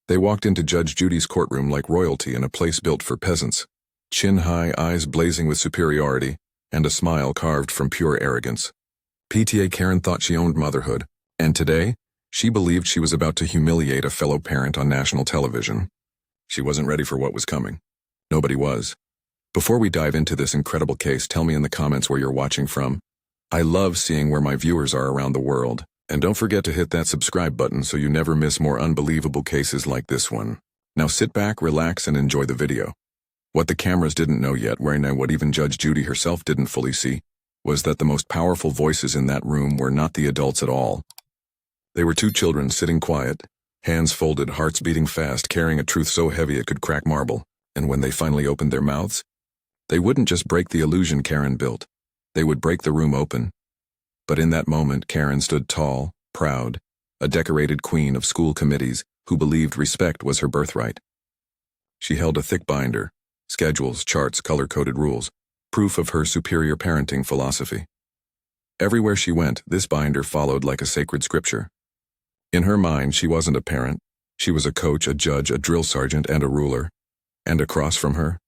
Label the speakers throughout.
Speaker 1: They walked into Judge Judy's courtroom like royalty in a place built for peasants. Chin high, eyes blazing with superiority, and a smile carved from pure arrogance. PTA Karen thought she owned motherhood, and today, she believed she was about to humiliate a fellow parent on national television. She wasn't ready for what was coming. Nobody was. Before we dive into this incredible case, tell me in the comments where you're watching from. I love seeing where my viewers are around the world. And don't forget to hit that subscribe button so you never miss more unbelievable cases like this one. Now sit back, relax, and enjoy the video. What the cameras didn't know yet, and what even Judge Judy herself didn't fully see, was that the most powerful voices in that room were not the adults at all. They were two children sitting quiet, hands folded, hearts beating fast, carrying a truth so heavy it could crack marble. And when they finally opened their mouths, they wouldn't just break the illusion Karen built. They would break the room open. But in that moment, Karen stood tall, proud, a decorated queen of school committees who believed respect was her birthright. She held a thick binder, schedules, charts, color-coded rules, proof of her superior parenting philosophy. Everywhere she went, this binder followed like a sacred scripture. In her mind, she wasn't a parent. She was a coach, a judge, a drill sergeant, and a ruler. And across from her,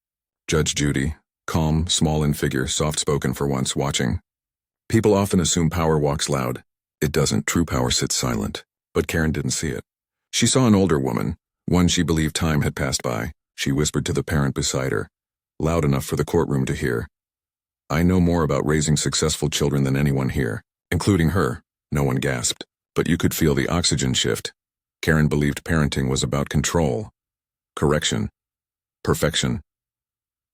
Speaker 1: Judge Judy, calm, small in figure, soft-spoken for once, watching. People often assume power walks loud. It doesn't. True power sits silent. But Karen didn't see it. She saw an older woman, one she believed time had passed by. She whispered to the parent beside her, loud enough for the courtroom to hear. "I know more about raising successful children than anyone here, including her." No one gasped, but you could feel the oxygen shift. Karen believed parenting was about control, correction, perfection.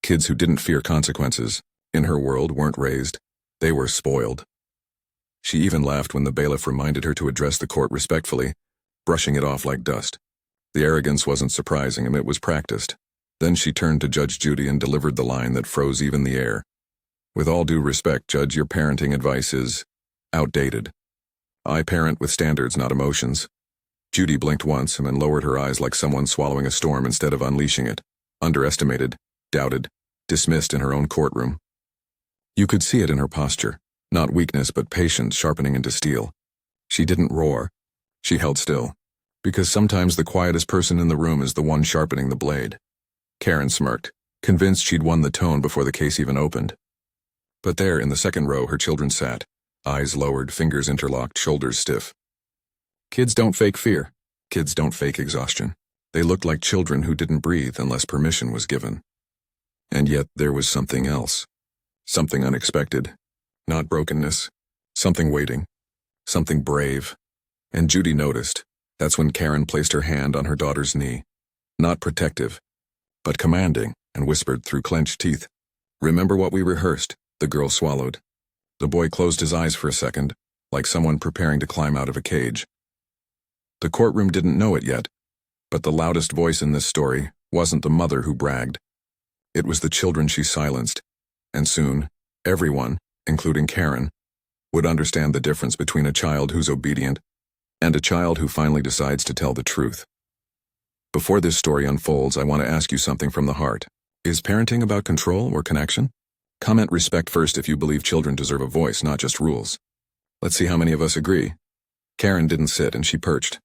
Speaker 1: Kids who didn't fear consequences, in her world, weren't raised. They were spoiled. She even laughed when the bailiff reminded her to address the court respectfully, brushing it off like dust. The arrogance wasn't surprising him, it was practiced. Then she turned to Judge Judy and delivered the line that froze even the air. "With all due respect, Judge, your parenting advice is outdated. I parent with standards, not emotions." Judy blinked once and then lowered her eyes like someone swallowing a storm instead of unleashing it. Underestimated, doubted, dismissed in her own courtroom. You could see it in her posture, not weakness but patience sharpening into steel. She didn't roar. She held still, because sometimes the quietest person in the room is the one sharpening the blade. Karen smirked, convinced she'd won the tone before the case even opened. But there, in the second row, her children sat, eyes lowered, fingers interlocked, shoulders stiff. Kids don't fake fear. Kids don't fake exhaustion. They looked like children who didn't breathe unless permission was given. And yet there was something else. Something unexpected. Not brokenness. Something waiting. Something brave. And Judy noticed. That's when Karen placed her hand on her daughter's knee. Not protective, but commanding, and whispered through clenched teeth. "Remember what we rehearsed?" The girl swallowed. The boy closed his eyes for a second, like someone preparing to climb out of a cage. The courtroom didn't know it yet, but the loudest voice in this story wasn't the mother who bragged. It was the children she silenced. And soon, everyone, including Karen, would understand the difference between a child who's obedient and a child who finally decides to tell the truth. Before this story unfolds, I want to ask you something from the heart. Is parenting about control or connection? Comment respect first if you believe children deserve a voice, not just rules. Let's see how many of us agree. Karen didn't sit, and she perched,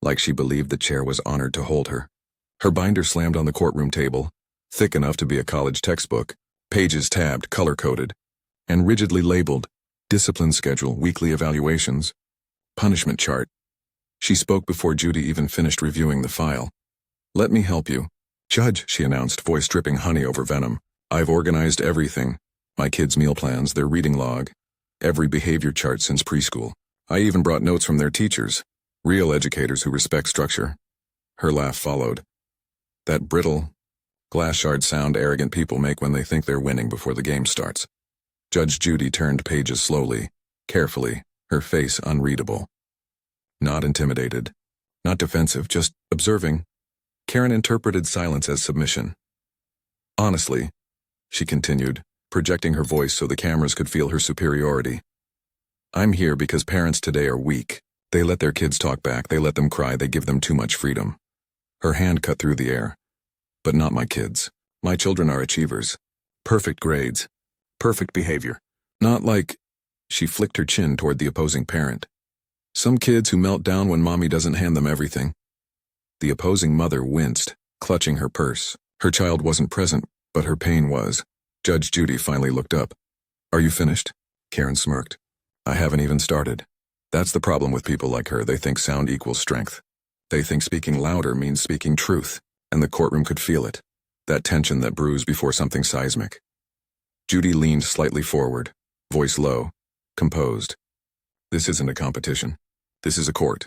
Speaker 1: like she believed the chair was honored to hold her. Her binder slammed on the courtroom table, thick enough to be a college textbook. Pages tabbed, color-coded, and rigidly labeled, discipline schedule, weekly evaluations, punishment chart. She spoke before Judy even finished reviewing the file. "Let me help you." "Judge," she announced, voice dripping honey over venom. "I've organized everything. My kids' meal plans, their reading log, every behavior chart since preschool. I even brought notes from their teachers, real educators who respect structure." Her laugh followed. That brittle, glass shard sound arrogant people make when they think they're winning before the game starts. Judge Judy turned pages slowly, carefully, her face unreadable. Not intimidated, not defensive, just observing. Karen interpreted silence as submission. "Honestly," she continued, projecting her voice so the cameras could feel her superiority, "I'm here because parents today are weak. They let their kids talk back, they let them cry, they give them too much freedom." Her hand cut through the air. "But not my kids. My children are achievers. Perfect grades. Perfect behavior. Not like—" She flicked her chin toward the opposing parent. "Some kids who melt down when mommy doesn't hand them everything." The opposing mother winced, clutching her purse. Her child wasn't present, but her pain was. Judge Judy finally looked up. "Are you finished?" Karen smirked. "I haven't even started." That's the problem with people like her. They think sound equals strength. They think speaking louder means speaking truth, and the courtroom could feel it. That tension that brews before something seismic. Judy leaned slightly forward, voice low, composed. "This isn't a competition. This is a court."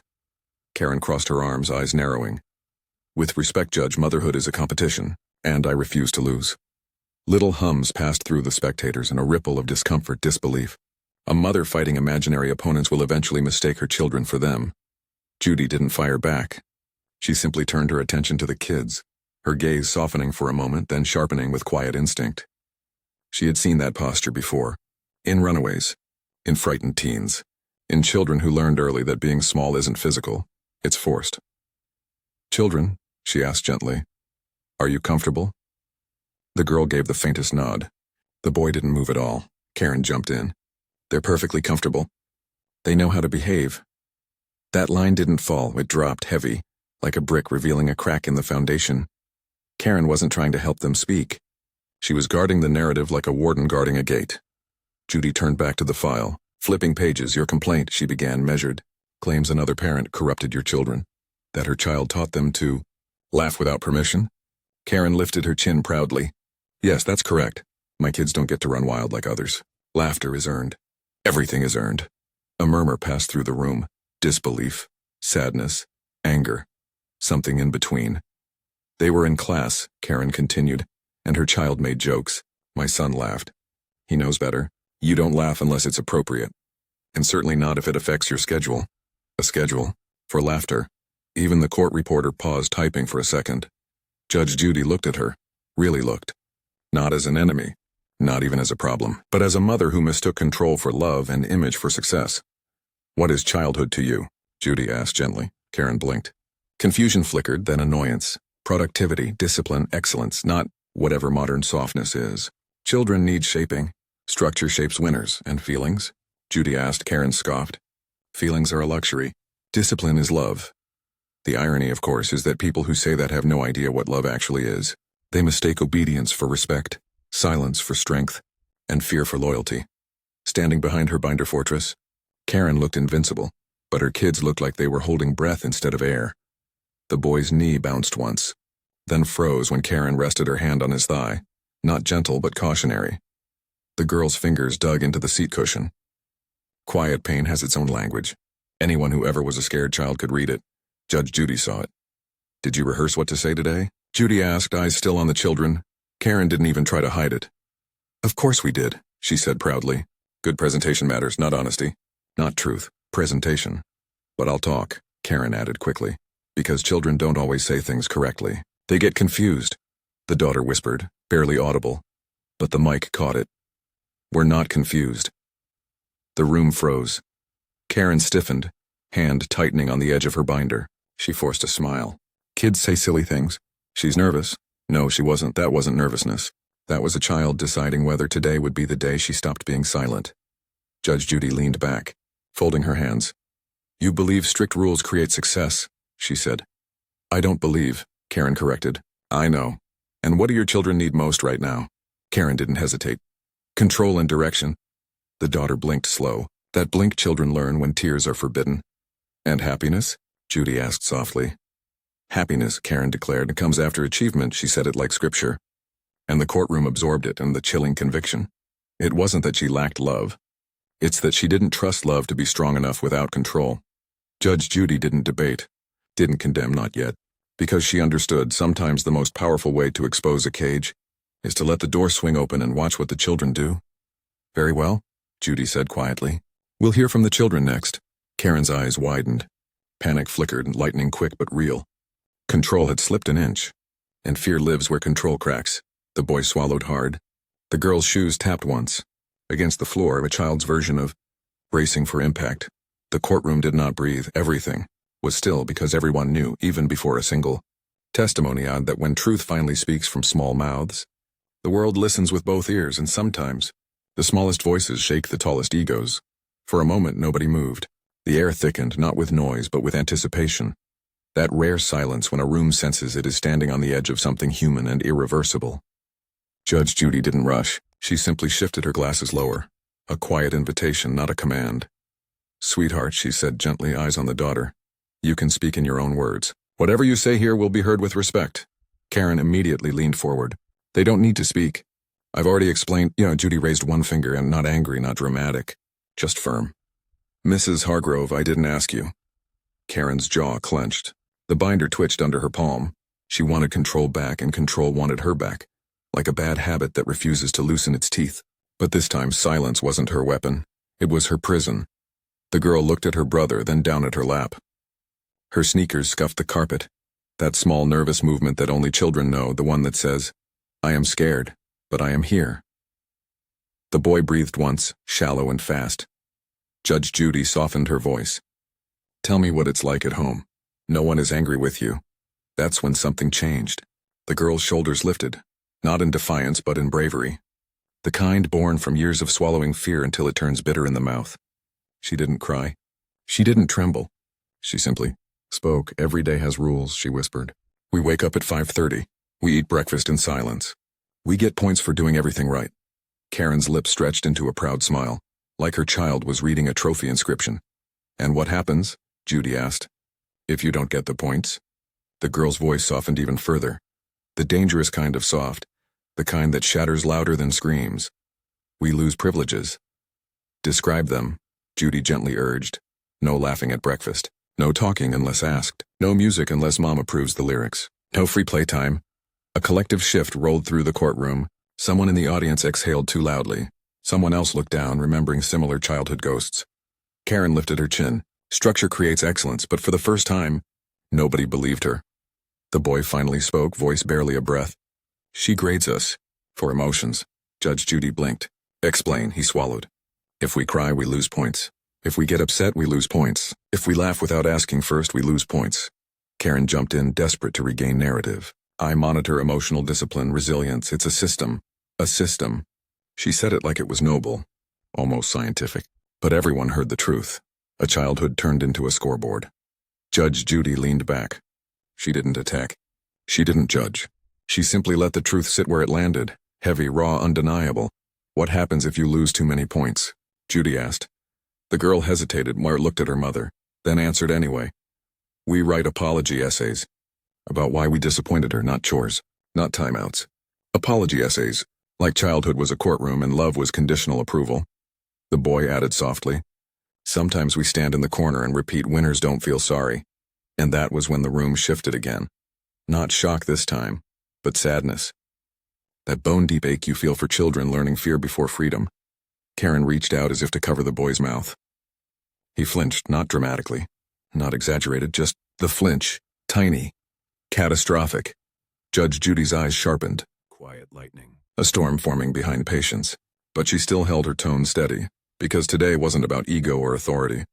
Speaker 1: Karen crossed her arms, eyes narrowing. "With respect, Judge, motherhood is a competition, and I refuse to lose." Little hums passed through the spectators in a ripple of discomfort, disbelief. A mother fighting imaginary opponents will eventually mistake her children for them. Judy didn't fire back. She simply turned her attention to the kids, her gaze softening for a moment, then sharpening with quiet instinct. She had seen that posture before. In runaways. In frightened teens. In children who learned early that being small isn't physical, it's forced. "Children," she asked gently, "are you comfortable?" The girl gave the faintest nod. The boy didn't move at all. Karen jumped in. "They're perfectly comfortable. They know how to behave." That line didn't fall, it dropped heavy, like a brick revealing a crack in the foundation. Karen wasn't trying to help them speak. She was guarding the narrative like a warden guarding a gate. Judy turned back to the file, flipping pages. "Your complaint," she began, measured, "claims another parent corrupted your children. That her child taught them to laugh without permission?" Karen lifted her chin proudly. "Yes, that's correct. My kids don't get to run wild like others. Laughter is earned. Everything is earned." A murmur passed through the room. Disbelief, sadness, anger, something in between. "They were in class," Karen continued, "and her child made jokes. My son laughed. He knows better. You don't laugh unless it's appropriate. And certainly not if it affects your schedule." A schedule? For laughter? Even the court reporter paused, typing for a second. Judge Judy looked at her. Really looked. Not as an enemy. Not even as a problem. But as a mother who mistook control for love and image for success. "What is childhood to you?" Judy asked gently. Karen blinked. Confusion flickered, then annoyance. Productivity, discipline, excellence, not whatever modern softness is. "Children need shaping. Structure shapes winners. And feelings?" Judy asked. Karen scoffed. "Feelings are a luxury. Discipline is love." The irony, of course, is that people who say that have no idea what love actually is. They mistake obedience for respect, silence for strength, and fear for loyalty. Standing behind her binder fortress, Karen looked invincible, but her kids looked like they were holding breath instead of air. The boy's knee bounced once, then froze when Karen rested her hand on his thigh, not gentle but cautionary. The girl's fingers dug into the seat cushion. Quiet pain has its own language. Anyone who ever was a scared child could read it. Judge Judy saw it. "Did you rehearse what to say today?" Judy asked, eyes still on the children. Karen didn't even try to hide it. "Of course we did," she said proudly. "Good presentation matters, not honesty. Not truth, presentation. But I'll talk," Karen added quickly, "because children don't always say things correctly. They get confused," the daughter whispered, barely audible. But the mic caught it. "We're not confused." The room froze. Karen stiffened, hand tightening on the edge of her binder. She forced a smile. "Kids say silly things. She's nervous." No, she wasn't. That wasn't nervousness. That was a child deciding whether today would be the day she stopped being silent. Judge Judy leaned back, folding her hands. "You believe strict rules create success," she said. "I don't believe," Karen corrected. "I know. And what do your children need most right now?" Karen didn't hesitate. "Control and direction." The daughter blinked slow. That blink children learn when tears are forbidden. "And happiness?" Judy asked softly. "Happiness," Karen declared, "comes after achievement." She said it like scripture. And the courtroom absorbed it and the chilling conviction. It wasn't that she lacked love. It's that she didn't trust love to be strong enough without control. Judge Judy didn't debate, didn't condemn, not yet, because she understood sometimes the most powerful way to expose a cage is to let the door swing open and watch what the children do. "Very well," Judy said quietly. "We'll hear from the children next." Karen's eyes widened. Panic flickered, lightning quick but real. Control had slipped an inch. And fear lives where control cracks. The boy swallowed hard. The girl's shoes tapped once, against the floor, a child's version of bracing for impact. The courtroom did not breathe. Everything was still because everyone knew, even before a single testimony, that when truth finally speaks from small mouths, the world listens with both ears, and sometimes the smallest voices shake the tallest egos. For a moment, nobody moved. The air thickened, not with noise, but with anticipation. That rare silence when a room senses it is standing on the edge of something human and irreversible. Judge Judy didn't rush. She simply shifted her glasses lower. A quiet invitation, not a command. "Sweetheart," she said gently, eyes on the daughter. "You can speak in your own words. Whatever you say here will be heard with respect." Karen immediately leaned forward. "They don't need to speak. I've already explained." Judy raised one finger, and not angry, not dramatic, just firm. "Mrs. Hargrove, I didn't ask you." Karen's jaw clenched. The binder twitched under her palm. She wanted control back, and control wanted her back, like a bad habit that refuses to loosen its teeth. But this time silence wasn't her weapon. It was her prison. The girl looked at her brother, then down at her lap. Her sneakers scuffed the carpet. That small nervous movement that only children know, the one that says, "I am scared, but I am here." The boy breathed once, shallow and fast. Judge Judy softened her voice. "Tell me what it's like at home. No one is angry with you." That's when something changed. The girl's shoulders lifted, not in defiance but in bravery. The kind born from years of swallowing fear until it turns bitter in the mouth. She didn't cry. She didn't tremble. She simply spoke. "Every day has rules," she whispered. "We wake up at 5:30. We eat breakfast in silence. We get points for doing everything right." Karen's lips stretched into a proud smile, like her child was reading a trophy inscription. "And what happens?" Judy asked. "If you don't get the points?" The girl's voice softened even further. The dangerous kind of soft. The kind that shatters louder than screams. "We lose privileges." "Describe them," Judy gently urged. "No laughing at breakfast. No talking unless asked. No music unless mom approves the lyrics. No free playtime." A collective shift rolled through the courtroom. Someone in the audience exhaled too loudly. Someone else looked down, remembering similar childhood ghosts. Karen lifted her chin. Structure creates excellence, but for the first time, nobody believed her. The boy finally spoke, voice barely a breath. "She grades us for emotions." Judge Judy blinked. "Explain," he swallowed. "If we cry, we lose points. If we get upset, we lose points. If we laugh without asking first, we lose points." Karen jumped in, desperate to regain narrative. "I monitor emotional discipline, resilience. It's a system. A system." She said it like it was noble, almost scientific. But everyone heard the truth. A childhood turned into a scoreboard. Judge Judy leaned back. She didn't attack. She didn't judge. She simply let the truth sit where it landed, heavy, raw, undeniable. "What happens if you lose too many points?" Judy asked. The girl hesitated, looked at her mother, then answered anyway. "We write apology essays. About why we disappointed her, not chores, not timeouts. Apology essays, like childhood was a courtroom and love was conditional approval." The boy added softly. "Sometimes we stand in the corner and repeat, 'Winners don't feel sorry.'" And that was when the room shifted again. Not shock this time, but sadness. That bone-deep ache you feel for children learning fear before freedom. Karen reached out as if to cover the boy's mouth. He flinched, not dramatically, not exaggerated, just the flinch, tiny, catastrophic. Judge Judy's eyes sharpened. Quiet lightning. A storm forming behind patience. But she still held her tone steady, because today wasn't about ego or authority.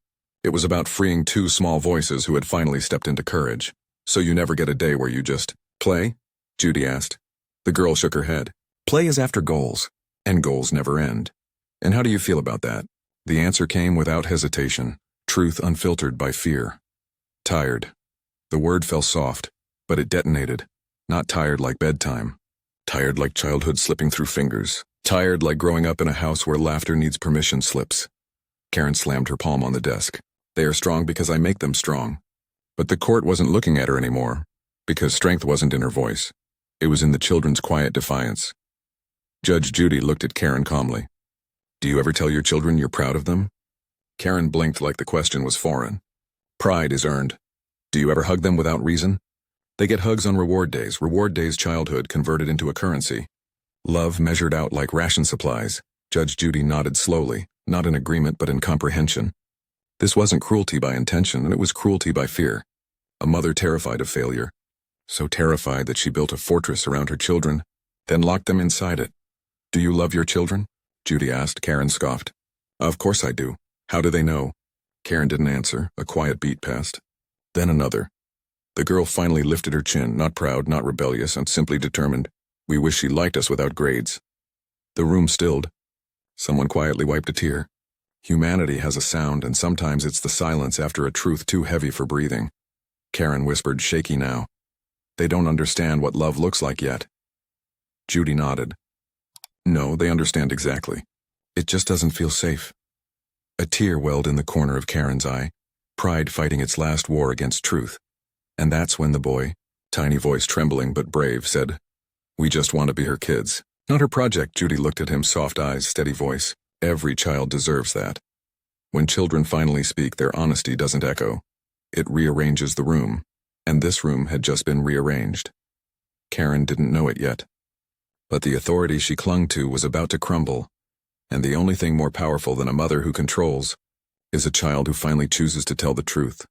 Speaker 1: It was about freeing two small voices who had finally stepped into courage. "So you never get a day where you just play?" Judy asked. The girl shook her head. "Play is after goals, and goals never end." "And how do you feel about that?" The answer came without hesitation, truth unfiltered by fear. "Tired." The word fell soft, but it detonated. Not tired like bedtime. Tired like childhood slipping through fingers. Tired like growing up in a house where laughter needs permission slips. Karen slammed her palm on the desk. "They are strong because I make them strong." But the court wasn't looking at her anymore, because strength wasn't in her voice. It was in the children's quiet defiance. Judge Judy looked at Karen calmly. "Do you ever tell your children you're proud of them?" Karen blinked like the question was foreign. "Pride is earned." "Do you ever hug them without reason?" "They get hugs on reward days childhood converted into a currency. Love measured out like ration supplies." Judge Judy nodded slowly, not in agreement but in comprehension. This wasn't cruelty by intention, and it was cruelty by fear. A mother terrified of failure. So terrified that she built a fortress around her children, then locked them inside it. "Do you love your children?" Judy asked. Karen scoffed. "Of course I do. How do they know?" Karen didn't answer. A quiet beat passed. Then another. The girl finally lifted her chin, not proud, not rebellious, and simply determined. "We wish she liked us without grades." The room stilled. Someone quietly wiped a tear. Humanity has a sound, and sometimes it's the silence after a truth too heavy for breathing. Karen whispered, shaky now. They don't understand what love looks like yet. Judy nodded. No, they understand exactly. It just doesn't feel safe. A tear welled in the corner of Karen's eye, pride fighting its last war against truth. And that's when the boy, tiny voice trembling but brave, said, "We just want to be her kids, not her project." Judy looked at him, soft eyes, steady voice. Every child deserves that. When children finally speak, their honesty doesn't echo. It rearranges the room, and this room had just been rearranged. Karen didn't know it yet. But the authority she clung to was about to crumble, and the only thing more powerful than a mother who controls is a child who finally chooses to tell the truth.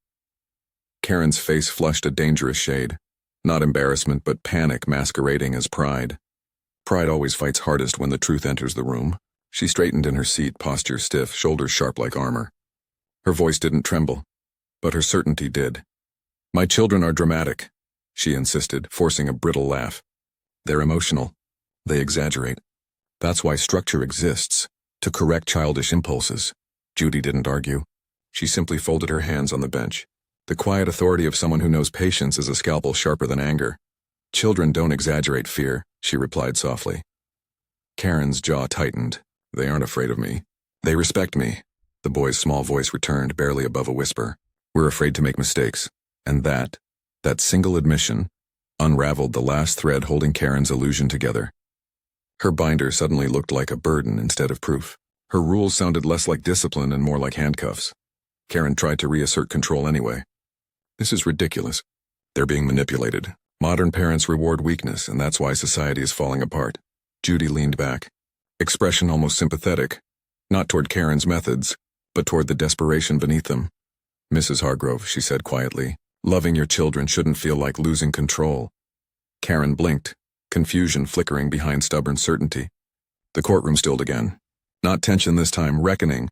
Speaker 1: Karen's face flushed a dangerous shade, not embarrassment but panic masquerading as pride. Pride always fights hardest when the truth enters the room. She straightened in her seat, posture stiff, shoulders sharp like armor. Her voice didn't tremble, but her certainty did. "My children are dramatic," she insisted, forcing a brittle laugh. "They're emotional. They exaggerate. That's why structure exists, to correct childish impulses." Judy didn't argue. She simply folded her hands on the bench. The quiet authority of someone who knows patience is a scalpel sharper than anger. "Children don't exaggerate fear," she replied softly. Karen's jaw tightened. "They aren't afraid of me. They respect me." The boy's small voice returned, barely above a whisper. "We're afraid to make mistakes." And that single admission, unraveled the last thread holding Karen's illusion together. Her binder suddenly looked like a burden instead of proof. Her rules sounded less like discipline and more like handcuffs. Karen tried to reassert control anyway. "This is ridiculous. They're being manipulated. Modern parents reward weakness, and that's why society is falling apart." Judy leaned back, expression almost sympathetic, not toward Karen's methods, but toward the desperation beneath them. "Mrs. Hargrove," she said quietly, "loving your children shouldn't feel like losing control." Karen blinked, confusion flickering behind stubborn certainty. The courtroom stilled again. Not tension this time, reckoning.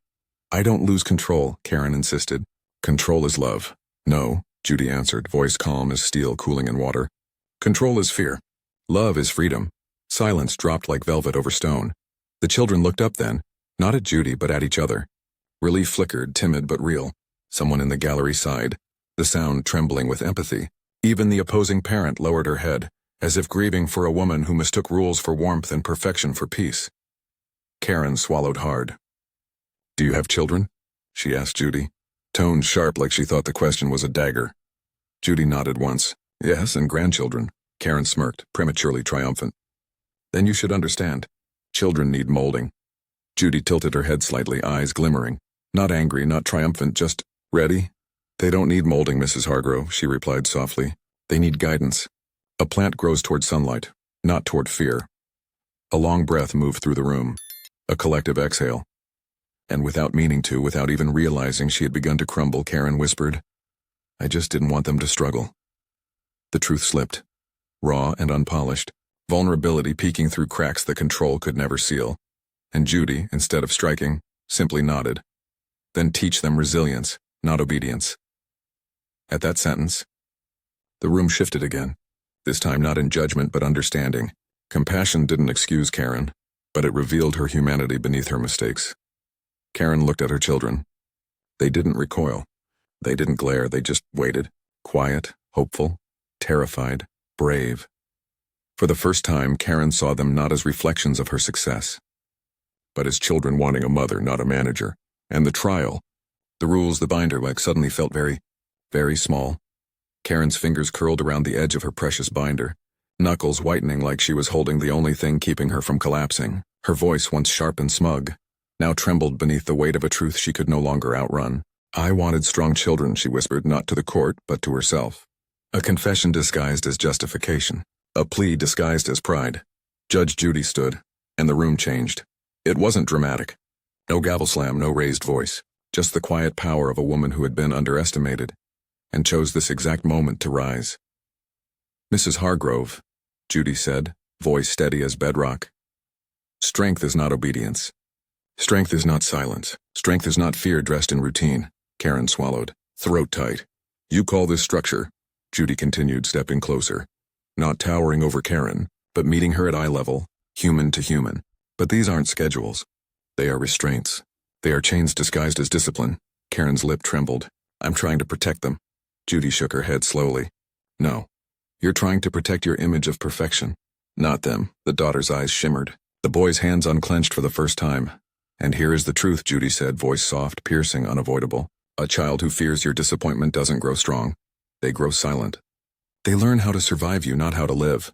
Speaker 1: "I don't lose control," Karen insisted. "Control is love." "No," Judy answered, voice calm as steel cooling in water. "Control is fear. Love is freedom." Silence dropped like velvet over stone. The children looked up then, not at Judy but at each other. Relief flickered, timid but real. Someone in the gallery sighed, the sound trembling with empathy. Even the opposing parent lowered her head, as if grieving for a woman who mistook rules for warmth and perfection for peace. Karen swallowed hard. "Do you have children?" she asked Judy, tone sharp like she thought the question was a dagger. Judy nodded once. "Yes, and grandchildren." Karen smirked, prematurely triumphant. "Then you should understand. Children need molding." Judy tilted her head slightly, eyes glimmering. Not angry, not triumphant, just ready. "They don't need molding, Mrs. Hargrove," she replied softly. "They need guidance. A plant grows toward sunlight, not toward fear." A long breath moved through the room, a collective exhale. And without meaning to, without even realizing she had begun to crumble, Karen whispered, "I just didn't want them to struggle." The truth slipped, raw and unpolished, vulnerability peeking through cracks that control could never seal. And Judy, instead of striking, simply nodded. "Then teach them resilience, not obedience." At that sentence, the room shifted again, this time not in judgment but understanding. Compassion didn't excuse Karen, but it revealed her humanity beneath her mistakes. Karen looked at her children. They didn't recoil. They didn't glare, they just waited, quiet, hopeful, terrified, brave. For the first time, Karen saw them not as reflections of her success, but as children wanting a mother, not a manager. And the trial, the rules, the binder, like suddenly felt very, very small. Karen's fingers curled around the edge of her precious binder, knuckles whitening like she was holding the only thing keeping her from collapsing. Her voice, once sharp and smug, now trembled beneath the weight of a truth she could no longer outrun. "I wanted strong children," she whispered, not to the court, but to herself. A confession disguised as justification. A plea disguised as pride. Judge Judy stood, and the room changed. It wasn't dramatic. No gavel slam, no raised voice. Just the quiet power of a woman who had been underestimated, and chose this exact moment to rise. "Mrs. Hargrove," Judy said, voice steady as bedrock. "Strength is not obedience. Strength is not silence. Strength is not fear dressed in routine." Karen swallowed, throat tight. "You call this structure," Judy continued, stepping closer. Not towering over Karen, but meeting her at eye level, human to human. "But these aren't schedules. They are restraints. They are chains disguised as discipline." Karen's lip trembled. "I'm trying to protect them." Judy shook her head slowly. No. You're trying to protect your image of perfection. Not them. The daughter's eyes shimmered. The boy's hands unclenched for the first time. And here is the truth, Judy said, voice soft, piercing, unavoidable. A child who fears your disappointment doesn't grow strong. They grow silent. They learn how to survive you, not how to live.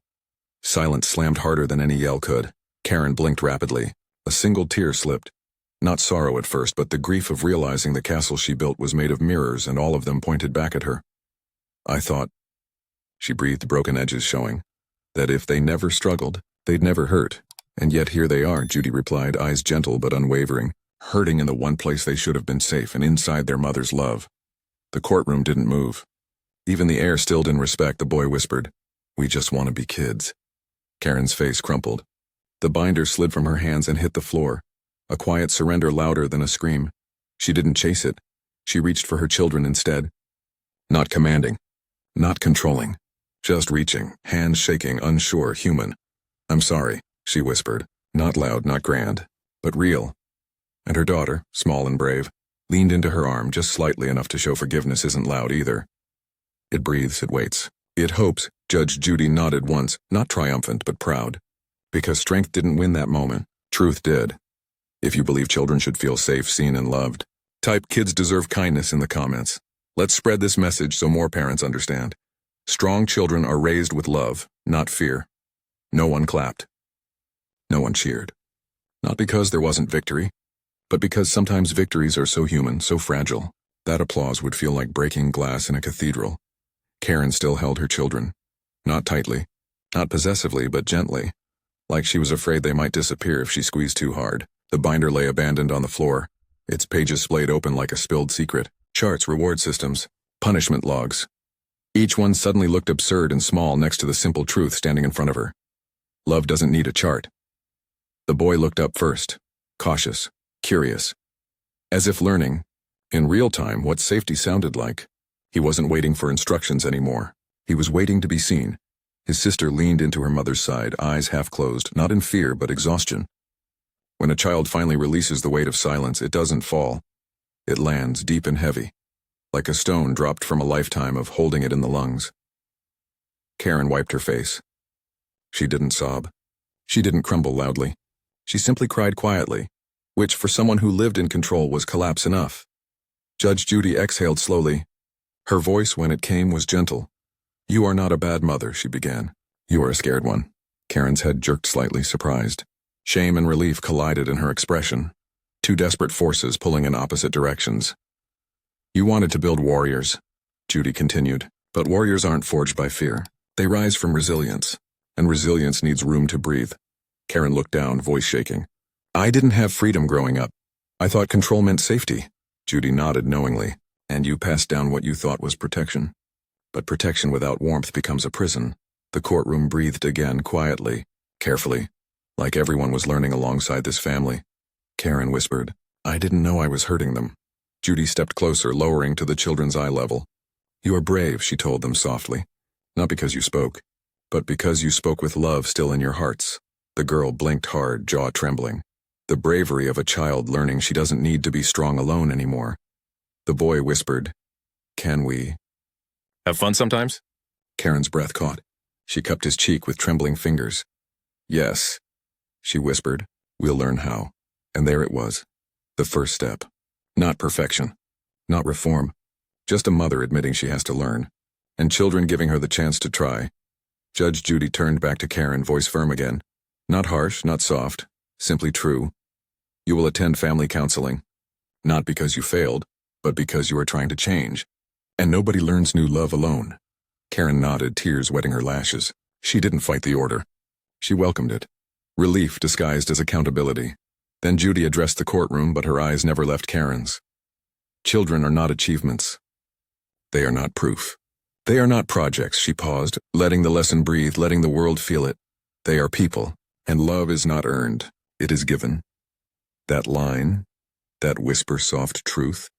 Speaker 1: Silence slammed harder than any yell could. Karen blinked rapidly. A single tear slipped. Not sorrow at first, but the grief of realizing the castle she built was made of mirrors and all of them pointed back at her. I thought, she breathed, broken edges showing, that if they never struggled, they'd never hurt. And yet here they are, Judy replied, eyes gentle but unwavering, hurting in the one place they should have been safe and inside their mother's love. The courtroom didn't move. Even the air stilled in respect. The boy whispered, "We just want to be kids." Karen's face crumpled. The binder slid from her hands and hit the floor, a quiet surrender louder than a scream. She didn't chase it. She reached for her children instead. Not commanding. Not controlling. Just reaching, hands shaking, unsure, human. "I'm sorry," she whispered, not loud, not grand, but real. And her daughter, small and brave, leaned into her arm just slightly enough to show forgiveness isn't loud either. It breathes, it waits. It hopes. Judge Judy nodded once, not triumphant but proud. Because strength didn't win that moment, truth did. If you believe children should feel safe, seen, and loved, type "kids deserve kindness" in the comments. Let's spread this message so more parents understand. Strong children are raised with love, not fear. No one clapped. No one cheered. Not because there wasn't victory, but because sometimes victories are so human, so fragile, that applause would feel like breaking glass in a cathedral. Karen still held her children. Not tightly, not possessively, but gently, like she was afraid they might disappear if she squeezed too hard. The binder lay abandoned on the floor, its pages splayed open like a spilled secret. Charts, reward systems, punishment logs. Each one suddenly looked absurd and small next to the simple truth standing in front of her. Love doesn't need a chart. The boy looked up first, cautious, curious, as if learning, in real time, what safety sounded like. He wasn't waiting for instructions anymore. He was waiting to be seen. His sister leaned into her mother's side, eyes half closed, not in fear but exhaustion. When a child finally releases the weight of silence, it doesn't fall. It lands deep and heavy, like a stone dropped from a lifetime of holding it in the lungs. Karen wiped her face. She didn't sob. She didn't crumble loudly. She simply cried quietly, which for someone who lived in control was collapse enough. Judge Judy exhaled slowly. Her voice, when it came, was gentle. "You are not a bad mother," she began. "You are a scared one." Karen's head jerked slightly, surprised. Shame and relief collided in her expression, two desperate forces pulling in opposite directions. "You wanted to build warriors," Judy continued, "but warriors aren't forged by fear. They rise from resilience, and resilience needs room to breathe." Karen looked down, voice shaking. "I didn't have freedom growing up. I thought control meant safety." Judy nodded knowingly. "And you passed down what you thought was protection. But protection without warmth becomes a prison." The courtroom breathed again, quietly, carefully, like everyone was learning alongside this family. Karen whispered, "I didn't know I was hurting them." Judy stepped closer, lowering to the children's eye level. "You are brave," she told them softly. "Not because you spoke, but because you spoke with love still in your hearts." The girl blinked hard, jaw trembling. The bravery of a child learning she doesn't need to be strong alone anymore. The boy whispered, "Can we have fun sometimes?" Karen's breath caught. She cupped his cheek with trembling fingers. "Yes," she whispered, "we'll learn how." And there it was. The first step. Not perfection. Not reform. Just a mother admitting she has to learn. And children giving her the chance to try. Judge Judy turned back to Karen, voice firm again. Not harsh, not soft. Simply true. "You will attend family counseling. Not because you failed, but because you are trying to change. And nobody learns new love alone." Karen nodded, tears wetting her lashes. She didn't fight the order. She welcomed it. Relief disguised as accountability. Then Judy addressed the courtroom, but her eyes never left Karen's. "Children are not achievements. They are not proof. They are not projects," she paused, letting the lesson breathe, letting the world feel it. "They are people, and love is not earned. It is given." That line, that whisper-soft truth,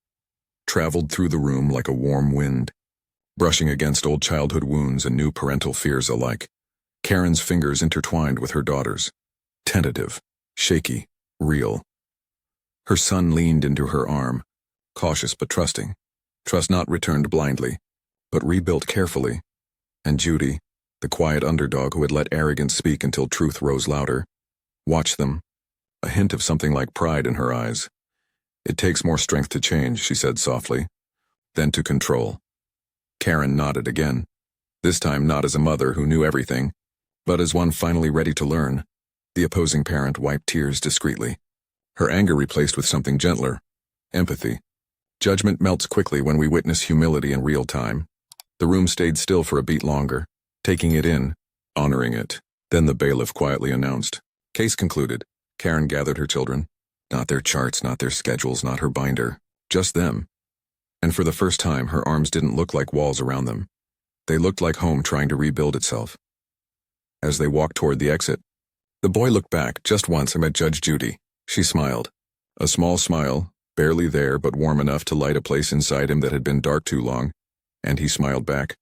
Speaker 1: traveled through the room like a warm wind, brushing against old childhood wounds and new parental fears alike. Karen's fingers intertwined with her daughter's. Tentative, shaky, real. Her son leaned into her arm, cautious but trusting. Trust not returned blindly. but rebuilt carefully. And Judy, the quiet underdog who had let arrogance speak until truth rose louder, watched them, a hint of something like pride in her eyes. "It takes more strength to change," she said softly, "than to control." Karen nodded again, this time not as a mother who knew everything, but as one finally ready to learn. The opposing parent wiped tears discreetly, her anger replaced with something gentler, empathy. Judgment melts quickly when we witness humility in real time. The room stayed still for a beat longer, taking it in, honoring it. Then the bailiff quietly announced, "Case concluded." Karen gathered her children. Not their charts, not their schedules, not her binder. Just them. And for the first time, her arms didn't look like walls around them. They looked like home trying to rebuild itself. As they walked toward the exit, the boy looked back just once and met Judge Judy. She smiled. A small smile, barely there but warm enough to light a place inside him that had been dark too long, and he smiled back.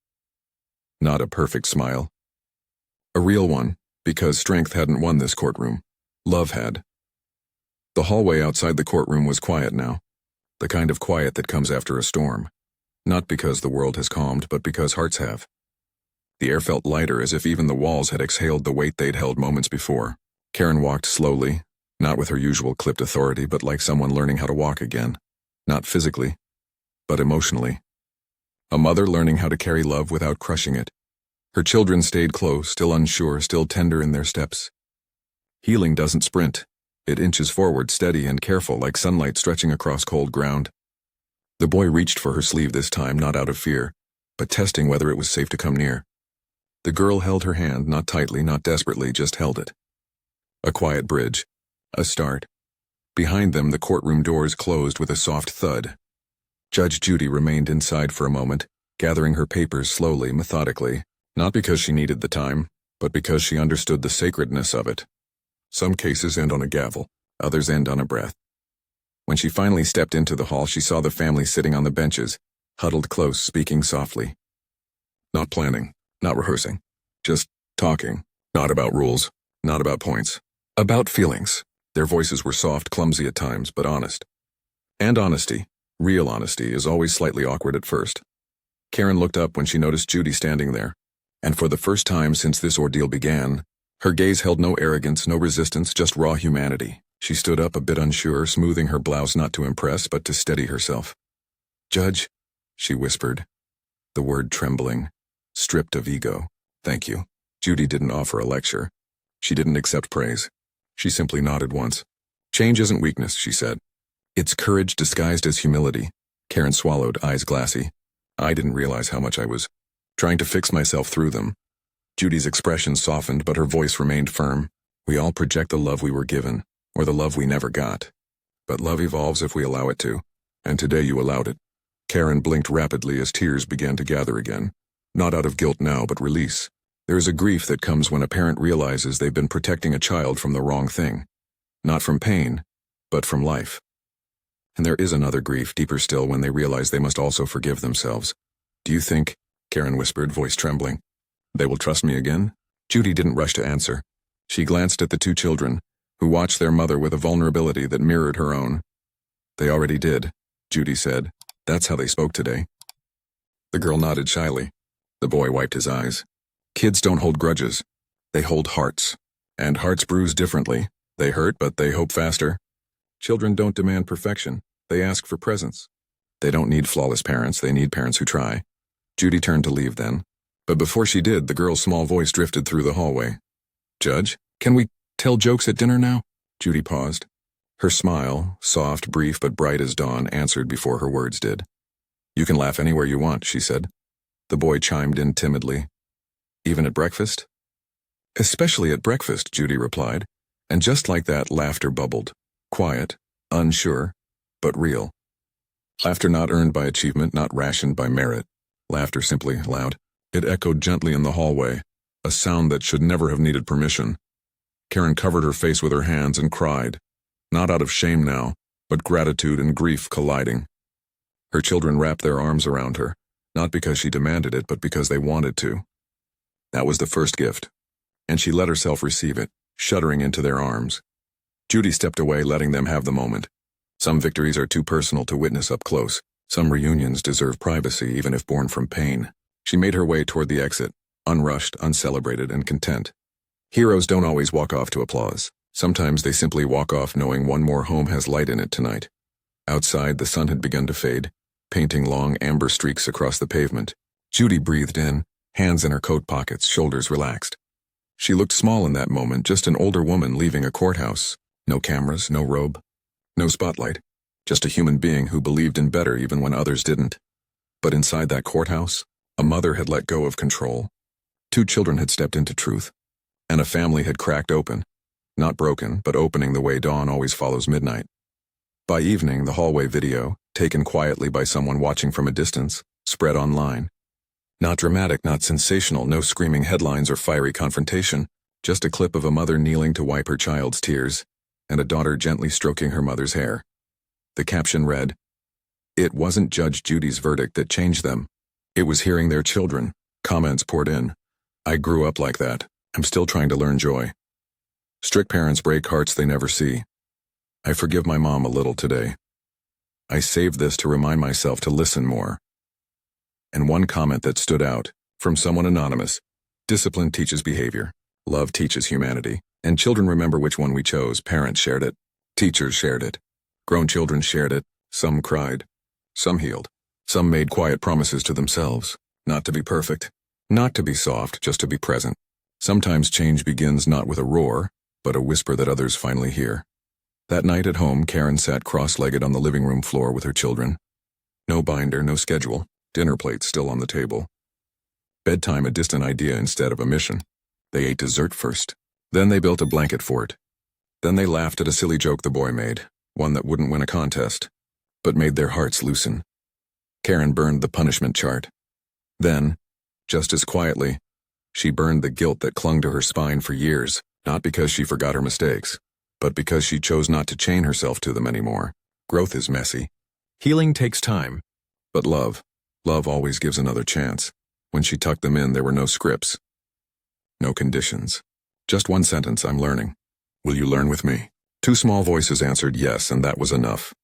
Speaker 1: Not a perfect smile. A real one, because strength hadn't won this courtroom. Love had. The hallway outside the courtroom was quiet now, the kind of quiet that comes after a storm. Not because the world has calmed, but because hearts have. The air felt lighter, as if even the walls had exhaled the weight they'd held moments before. Karen walked slowly, not with her usual clipped authority, but like someone learning how to walk again. Not physically, but emotionally. A mother learning how to carry love without crushing it. Her children stayed close, still unsure, still tender in their steps. Healing doesn't sprint. It inches forward, steady and careful, like sunlight stretching across cold ground. The boy reached for her sleeve this time, not out of fear, but testing whether it was safe to come near. The girl held her hand, not tightly, not desperately, just held it. A quiet bridge. A start. Behind them, the courtroom doors closed with a soft thud. Judge Judy remained inside for a moment, gathering her papers slowly, methodically, not because she needed the time, but because she understood the sacredness of it. Some cases end on a gavel, others end on a breath. When she finally stepped into the hall, she saw the family sitting on the benches, huddled close, speaking softly. Not planning, not rehearsing, just talking, not about rules, not about points, about feelings. Their voices were soft, clumsy at times, but honest. And honesty, real honesty, is always slightly awkward at first. Karen looked up when she noticed Judy standing there, and for the first time since this ordeal began, her gaze held no arrogance, no resistance, just raw humanity. She stood up a bit unsure, smoothing her blouse not to impress, but to steady herself. "Judge," she whispered, the word trembling, stripped of ego. "Thank you." Judy didn't offer a lecture. She didn't accept praise. She simply nodded once. "Change isn't weakness," she said. "It's courage disguised as humility." Karen swallowed, eyes glassy. "I didn't realize how much I was trying to fix myself through them." Judy's expression softened, but her voice remained firm. "We all project the love we were given, or the love we never got. But love evolves if we allow it to, and today you allowed it." Karen blinked rapidly as tears began to gather again. Not out of guilt now, but release. There is a grief that comes when a parent realizes they've been protecting a child from the wrong thing. Not from pain, but from life. And there is another grief, deeper still, when they realize they must also forgive themselves. "Do you think," Karen whispered, voice trembling, "they will trust me again?" Judy didn't rush to answer. She glanced at the two children, who watched their mother with a vulnerability that mirrored her own. "They already did," Judy said. "That's how they spoke today." The girl nodded shyly. The boy wiped his eyes. "Kids don't hold grudges. They hold hearts. And hearts bruise differently. They hurt, but they hope faster. Children don't demand perfection. They ask for presence. They don't need flawless parents. They need parents who try." Judy turned to leave then. But before she did, the girl's small voice drifted through the hallway. "Judge, can we tell jokes at dinner now?" Judy paused. Her smile, soft, brief, but bright as dawn, answered before her words did. "You can laugh anywhere you want," she said. The boy chimed in timidly. "Even at breakfast?" "Especially at breakfast," Judy replied, and just like that, laughter bubbled. Quiet, unsure, but real. Laughter not earned by achievement, not rationed by merit. Laughter simply loud. It echoed gently in the hallway, a sound that should never have needed permission. Karen covered her face with her hands and cried, not out of shame now, but gratitude and grief colliding. Her children wrapped their arms around her, not because she demanded it, but because they wanted to. That was the first gift, and she let herself receive it, shuddering into their arms. Judy stepped away, letting them have the moment. Some victories are too personal to witness up close. Some reunions deserve privacy, even if born from pain. She made her way toward the exit, unrushed, uncelebrated, and content. Heroes don't always walk off to applause. Sometimes they simply walk off knowing one more home has light in it tonight. Outside, the sun had begun to fade, painting long amber streaks across the pavement. Judy breathed in, hands in her coat pockets, shoulders relaxed. She looked small in that moment, just an older woman leaving a courthouse. No cameras, no robe, no spotlight. Just a human being who believed in better even when others didn't. But inside that courthouse, a mother had let go of control. 2 children had stepped into truth. And a family had cracked open. Not broken, but opening the way dawn always follows midnight. By evening, the hallway video, taken quietly by someone watching from a distance, spread online. Not dramatic, not sensational, no screaming headlines or fiery confrontation, just a clip of a mother kneeling to wipe her child's tears, and a daughter gently stroking her mother's hair. The caption read, "It wasn't Judge Judy's verdict that changed them. It was hearing their children." Comments poured in. "I grew up like that. I'm still trying to learn joy. Strict parents break hearts they never see. I forgive my mom a little today. I saved this to remind myself to listen more." And one comment that stood out, from someone anonymous, "Discipline teaches behavior. Love teaches humanity. And children remember which one we chose." Parents shared it. Teachers shared it. Grown children shared it. Some cried. Some healed. Some made quiet promises to themselves. Not to be perfect. Not to be soft, just to be present. Sometimes change begins not with a roar, but a whisper that others finally hear. That night at home, Karen sat cross-legged on the living room floor with her children. No binder, no schedule. Dinner plates still on the table. Bedtime a distant idea instead of a mission. They ate dessert first. Then they built a blanket fort. Then they laughed at a silly joke the boy made, one that wouldn't win a contest, but made their hearts loosen. Karen burned the punishment chart. Then, just as quietly, she burned the guilt that clung to her spine for years, not because she forgot her mistakes, but because she chose not to chain herself to them anymore. Growth is messy. Healing takes time. But love always gives another chance. When she tucked them in, there were no scripts. No conditions. Just one sentence: "I'm learning. Will you learn with me?" 2 small voices answered yes, and that was enough.